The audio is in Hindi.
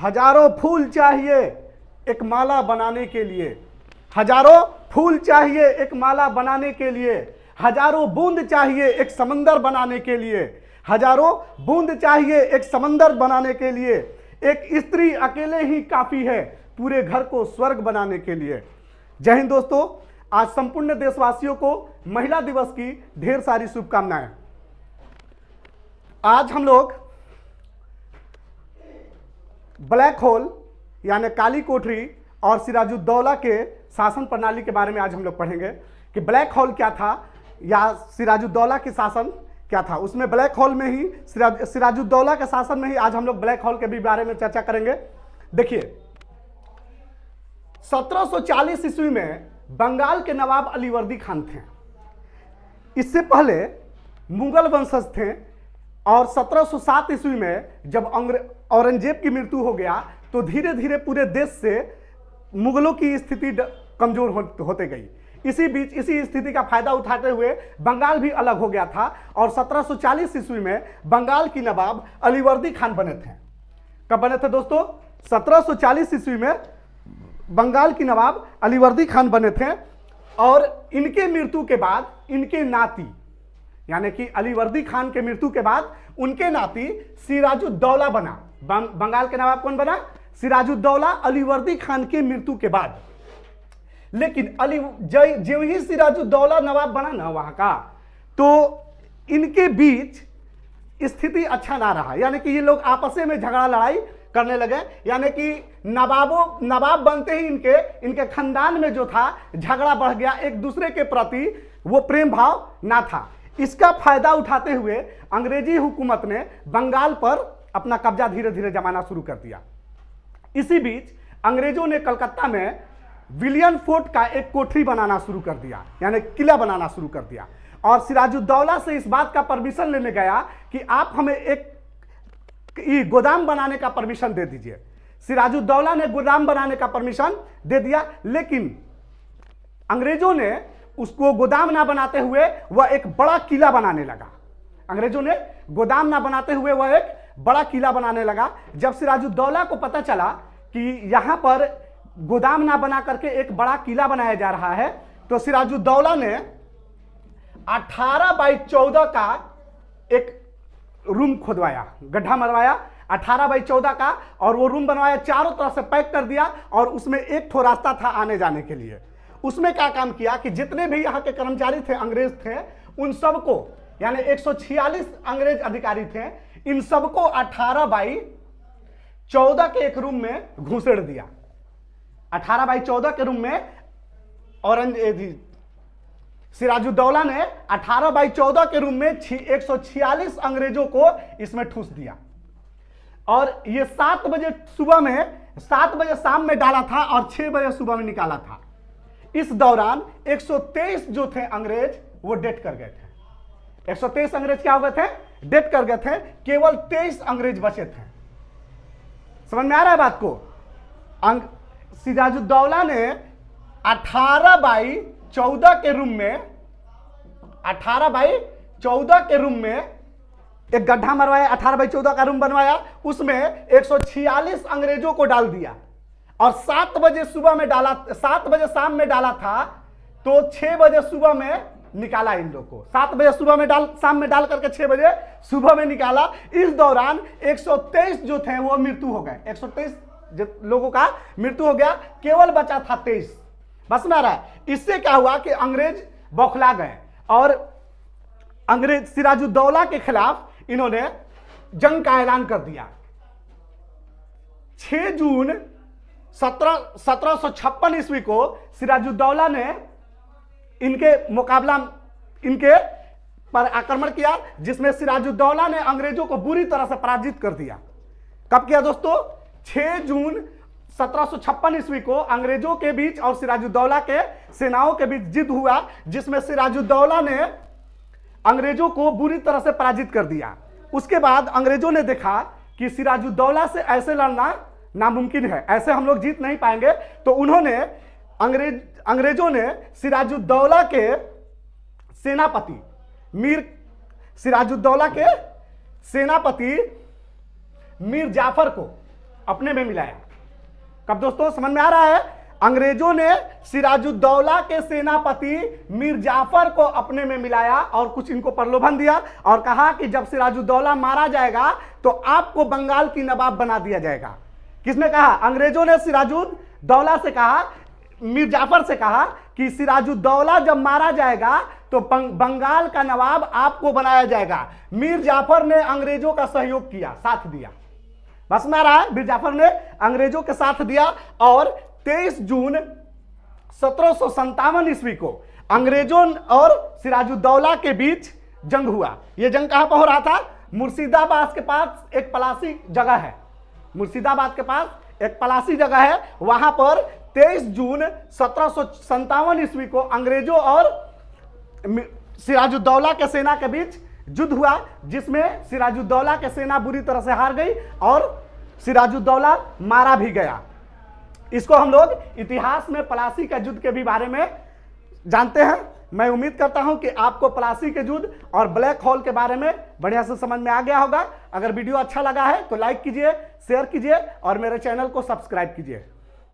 हजारों फूल चाहिए एक माला बनाने के लिए, हजारों फूल चाहिए एक माला बनाने के लिए, हजारों बूंद चाहिए एक समंदर बनाने के लिए, हजारों बूंद चाहिए एक समंदर बनाने के लिए, एक स्त्री अकेले ही काफी है पूरे घर को स्वर्ग बनाने के लिए। जय हिंद दोस्तों, आज संपूर्ण देशवासियों को महिला दिवस की ढेर सारी शुभकामनाएं। आज हम लोग ब्लैक होल यानी काली कोठरी और सिराजुद्दौला के शासन प्रणाली के बारे में आज हम लोग पढ़ेंगे कि ब्लैक होल क्या था या सिराजुद्दौला के शासन क्या था। उसमें ब्लैक होल में ही सिराजुद्दौला के शासन में ही आज हम लोग ब्लैक होल के भी बारे में चर्चा करेंगे। देखिए 1740 ईस्वी में बंगाल के नवाब अलीवर्दी खान थे। इससे पहले मुगल वंशज थे और 1707 ईस्वी में जब औरंगजेब की मृत्यु हो गया तो धीरे धीरे पूरे देश से मुगलों की स्थिति कमजोर होते गई। इसी बीच इसी स्थिति का फायदा उठाते हुए बंगाल भी अलग हो गया था और 1740 ईस्वी में बंगाल की नवाब अलीवर्दी खान बने थे। कब बने थे दोस्तों? 1740 ईस्वी में बंगाल की नवाब अलीवर्दी खान बने थे और इनके मृत्यु के बाद इनके नाती यानी कि अलीवर्दी खान के मृत्यु के बाद उनके नाती सिराजुद्दौला बना। बंगाल के नवाब कौन बना? सिराजुद्दौला अलीवर्दी खान के मृत्यु के बाद। लेकिन जो ही सिराजुद्दौला नवाब बना ना वहां का, तो इनके बीच स्थिति अच्छा ना रहा, यानी कि ये लोग आपस में झगड़ा लड़ाई करने लगे। यानी कि नवाब बनते ही इनके खानदान में जो था झगड़ा बढ़ गया, एक दूसरे के प्रति वो प्रेम भाव ना था। इसका फायदा उठाते हुए अंग्रेजी हुकूमत ने बंगाल पर अपना कब्जा धीरे धीरे जमाना शुरू कर दिया। इसी बीच अंग्रेजों ने कलकत्ता में विलियम फोर्ट का एक कोठरी बनाना शुरू कर दिया, यानी किला बनाना शुरू कर दिया और सिराजुद्दौला से इस बात का परमिशन लेने गया कि आप हमें एक गोदाम बनाने का परमिशन दे दीजिए। सिराजुद्दौला ने गोदाम बनाने का परमिशन दे दिया, लेकिन अंग्रेजों ने उसको गोदाम ना बनाते हुए वह एक बड़ा किला बनाने लगा। अंग्रेजों ने गोदाम ना बनाते हुए वह एक बड़ा किला बनाने लगा। जब सिराजुद्दौला को पता चला कि यहां पर गोदाम ना बना करके एक बड़ा किला बनाया जा रहा है, तो सिराजुद्दौला ने 18 बाई 14 का एक रूम खोदवाया, गड्ढा मरवाया 18 बाई 14 का, और वो रूम बनवाया, चारों तरफ से पैक कर दिया और उसमें एक ठो रास्ता था आने जाने के लिए। उसमें क्या काम किया कि जितने भी यहाँ के कर्मचारी थे, अंग्रेज थे, उन सबको यानी 146 अंग्रेज अधिकारी थे, इन सबको 18 बाई 14 के एक रूम में घुसेड़ दिया। 18 बाई 14 के रूम में सिराजुद्दौला ने 18 बाई 14 के रूम में 146 अंग्रेजों को इसमें ठूस दिया और ये 7 बजे शाम में डाला था और 6 बजे सुबह में निकाला था। इस दौरान 123 जो थे अंग्रेज वो डेथ कर गए थे। 123 अंग्रेज क्या हो गए थे? डेथ कर गए थे। केवल 23 अंग्रेज बचे थे। समझ में आ रहा है बात को? सिराजुद्दौला ने 18 बाई 14 के रूम में 18 बाई 14 के रूम में एक गड्ढा मरवाया, 18 बाई 14 का रूम बनवाया, उसमें 146 अंग्रेजों को डाल दिया और 7 बजे सुबह में डाला, 7 बजे शाम में डाला था तो 6 बजे सुबह में निकाला इन लोगों को। 7 बजे सुबह में शाम में डाल करके 6 बजे सुबह में निकाला। इस दौरान 123 जो थे वो मृत्यु हो गए। 123 लोगों का मृत्यु हो गया, केवल बचा था 23। बस में आ रहा है। इससे क्या हुआ कि अंग्रेज बौखला गए और अंग्रेज सिराजुद्दौला के खिलाफ इन्होंने जंग का ऐलान कर दिया। 6 जून 1756 ईस्वी को सिराजुद्दौला ने इनके पर आक्रमण किया, जिसमें सिराजुद्दौला ने अंग्रेजों को बुरी तरह से पराजित कर दिया। कब किया दोस्तों? 6 जून 1756 ईस्वी को अंग्रेजों के बीच और सिराजुद्दौला के सेनाओं के बीच युद्ध हुआ, जिसमें सिराजुद्दौला ने अंग्रेजों को बुरी तरह से पराजित कर दिया। उसके बाद अंग्रेजों ने देखा कि सिराजुद्दौला से ऐसे लड़ना नामुमकिन है, ऐसे हम लोग जीत नहीं पाएंगे, तो उन्होंने अंग्रेजों ने सिराजुद्दौला के सेनापति मीर जाफर को अपने में मिलाया। कब दोस्तों, समझ में आ रहा है? अंग्रेजों ने सिराजुद्दौला के सेनापति मीर जाफर को अपने में मिलाया और कुछ इनको प्रलोभन दिया और कहा कि जब सिराजुद्दौला मारा जाएगा तो आपको बंगाल की नवाब बना दिया जाएगा। किसने कहा? अंग्रेजों ने सिराजुद्दौला से कहा, मीर जाफर से कहा कि सिराजुद्दौला जब मारा जाएगा तो बंगाल का नवाब आपको बनाया जाएगा। मीर जाफर ने अंग्रेजों का सहयोग किया, साथ दिया। बस में आ रहा है? मीर जाफर ने अंग्रेजों के साथ दिया और 23 जून 1757 ईस्वी को अंग्रेजों और सिराजुद्दौला के बीच जंग हुआ। यह जंग कहां पर हो रहा था? मुर्शिदाबाद के पास एक पलासी जगह है, मुर्शिदाबाद के पास एक पलासी जगह है, वहां पर 23 जून 1757 ईस्वी को अंग्रेजों और सिराजुद्दौला के सेना के बीच युद्ध हुआ, जिसमें सिराजुद्दौला की सेना बुरी तरह से हार गई और सिराजुद्दौला मारा भी गया। इसको हम लोग इतिहास में पलासी का युद्ध के भी बारे में जानते हैं। मैं उम्मीद करता हूं कि आपको पलासी के युद्ध और ब्लैक होल के बारे में बढ़िया से समझ में आ गया होगा। अगर वीडियो अच्छा लगा है तो लाइक कीजिए, शेयर कीजिए और मेरे चैनल को सब्सक्राइब कीजिए।